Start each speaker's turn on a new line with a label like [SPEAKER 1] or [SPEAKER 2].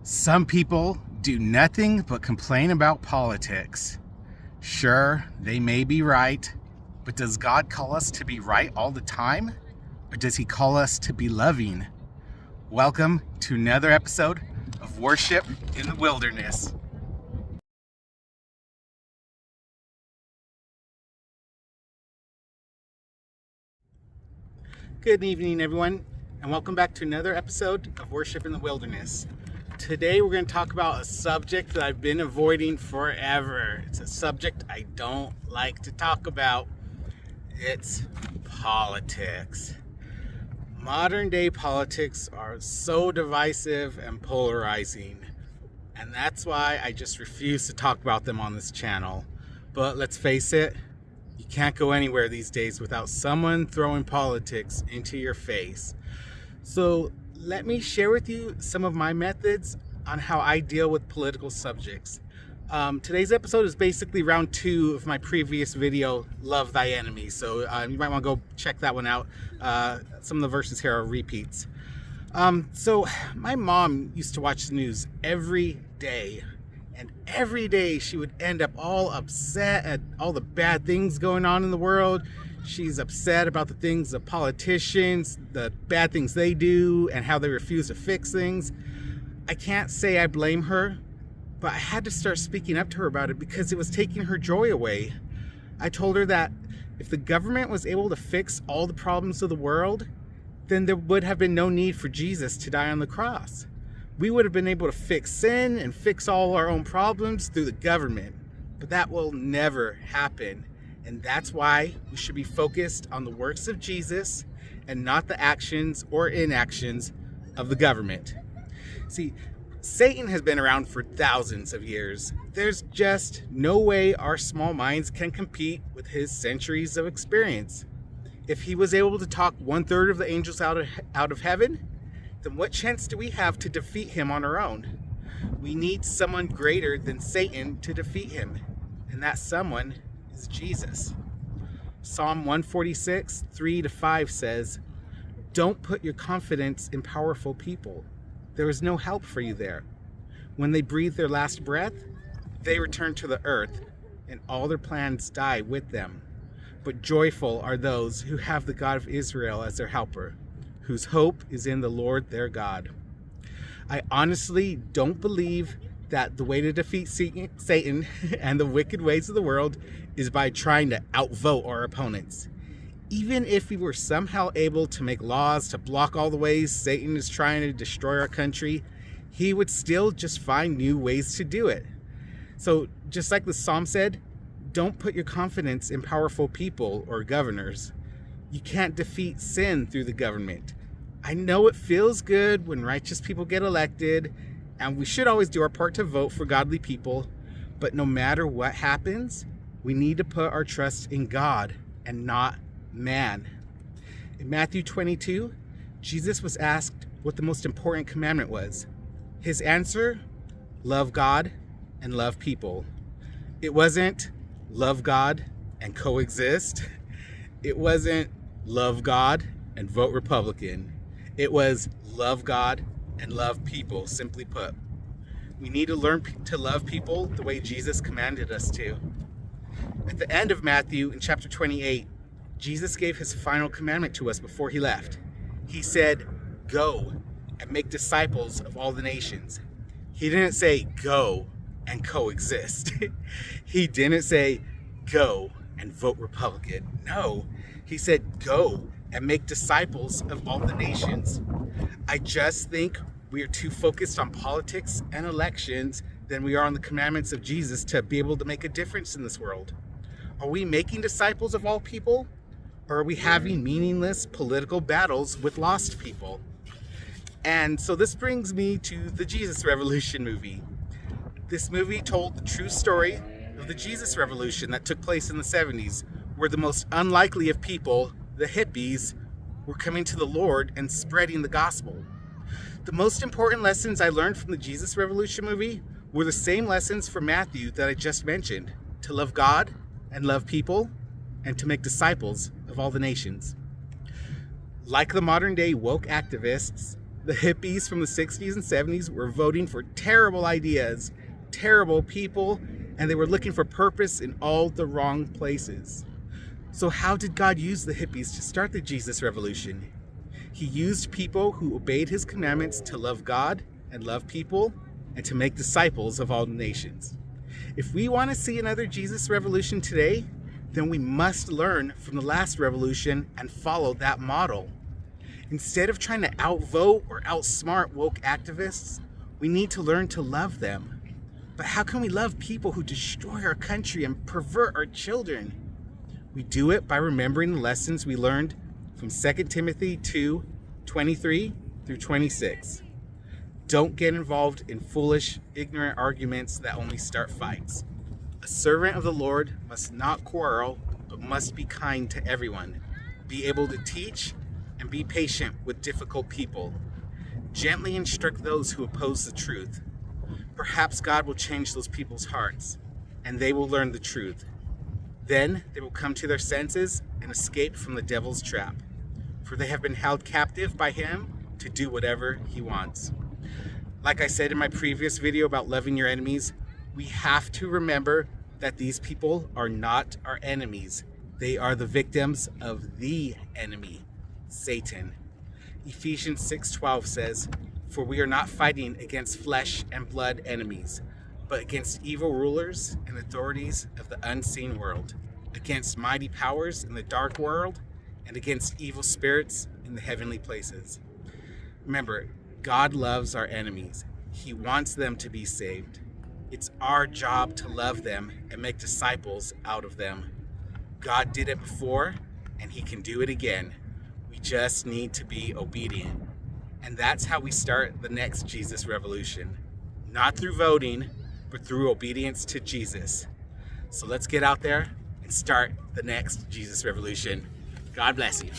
[SPEAKER 1] Some people do nothing but complain about politics. Sure, they may be right, but does God call us to be right all the time? Or does he call us to be loving? Welcome to another episode of Worship in the Wilderness. Good evening, everyone, and welcome back to another episode of Worship in the Wilderness. Today we're going to talk about a subject that I've been avoiding forever. It's a subject I don't like to talk about. It's politics. Modern day politics are so divisive and polarizing, and that's why I just refuse to talk about them on this channel. But let's face it, you can't go anywhere these days without someone throwing politics into your face. So let me share with you some of my methods on how I deal with political subjects. Today's episode is basically round 2 of my previous video, Love Thy Enemy. So you might want to go check that one out. Some of the verses here are repeats. So my mom used to watch the news every day. And every day she would end up all upset at all the bad things going on in the world. She's upset about the things the politicians, the bad things they do, and how they refuse to fix things. I can't say I blame her, but I had to start speaking up to her about it because it was taking her joy away. I told her that if the government was able to fix all the problems of the world, then there would have been no need for Jesus to die on the cross. We would have been able to fix sin and fix all our own problems through the government, but that will never happen. And that's why we should be focused on the works of Jesus and not the actions or inactions of the government. See, Satan has been around for thousands of years. There's just no way our small minds can compete with his centuries of experience. If he was able to talk 1/3 of the angels out of heaven, then what chance do we have to defeat him on our own? We need someone greater than Satan to defeat him, and that someone is Jesus. Psalm 146, 3-5 says, "Don't put your confidence in powerful people. There is no help for you there. When they breathe their last breath, they return to the earth, and all their plans die with them. But joyful are those who have the God of Israel as their helper, whose hope is in the Lord their God." I honestly don't believe that the way to defeat Satan and the wicked ways of the world is by trying to outvote our opponents. Even if we were somehow able to make laws to block all the ways Satan is trying to destroy our country, he would still just find new ways to do it. So just like the psalm said, don't put your confidence in powerful people or governors. You can't defeat sin through the government. I know it feels good when righteous people get elected, and we should always do our part to vote for godly people, but no matter what happens, we need to put our trust in God and not man. In Matthew 22, Jesus was asked what the most important commandment was. His answer, love God and love people. It wasn't love God and coexist. It wasn't love God and vote Republican. It was love God and love people, simply put. We need to learn to love people the way Jesus commanded us to. At the end of Matthew, in chapter 28, Jesus gave his final commandment to us before he left. He said, "Go and make disciples of all the nations." He didn't say, "Go and coexist." He didn't say, "Go and vote Republican." No, he said, "Go and make disciples of all the nations." I just think we are too focused on politics and elections than we are on the commandments of Jesus to be able to make a difference in this world. Are we making disciples of all people? Or are we having meaningless political battles with lost people? And so this brings me to the Jesus Revolution movie. This movie told the true story of the Jesus Revolution that took place in the 70s, where the most unlikely of people, the hippies, were coming to the Lord and spreading the gospel. The most important lessons I learned from the Jesus Revolution movie were the same lessons from Matthew that I just mentioned: to love God and love people, and to make disciples of all the nations. Like the modern day woke activists, The hippies from the 60s and 70s were voting for terrible ideas, terrible people, and they were looking for purpose in all the wrong places. So how did God use the hippies to start the Jesus Revolution? He used people who obeyed his commandments to love God and love people and to make disciples of all nations. If we want to see another Jesus Revolution today, then we must learn from the last revolution and follow that model. Instead of trying to outvote or outsmart woke activists, we need to learn to love them. But how can we love people who destroy our country and pervert our children? We do it by remembering the lessons we learned from 2 Timothy 2:23 through 26. Don't get involved in foolish, ignorant arguments that only start fights. A servant of the Lord must not quarrel, but must be kind to everyone, be able to teach, and be patient with difficult people. Gently instruct those who oppose the truth. Perhaps God will change those people's hearts, and they will learn the truth. Then they will come to their senses and escape from the devil's trap, for they have been held captive by him to do whatever he wants. Like I said in my previous video about loving your enemies, we have to remember that these people are not our enemies. They are the victims of the enemy, Satan. Ephesians 6:12 says, "For we are not fighting against flesh and blood enemies, but against evil rulers and authorities of the unseen world, against mighty powers in the dark world, and against evil spirits in the heavenly places." Remember, God loves our enemies. He wants them to be saved. It's our job to love them and make disciples out of them. God did it before, and he can do it again. We just need to be obedient. And that's how we start the next Jesus Revolution. Not through voting, but through obedience to Jesus. So let's get out there and start the next Jesus Revolution. God bless you.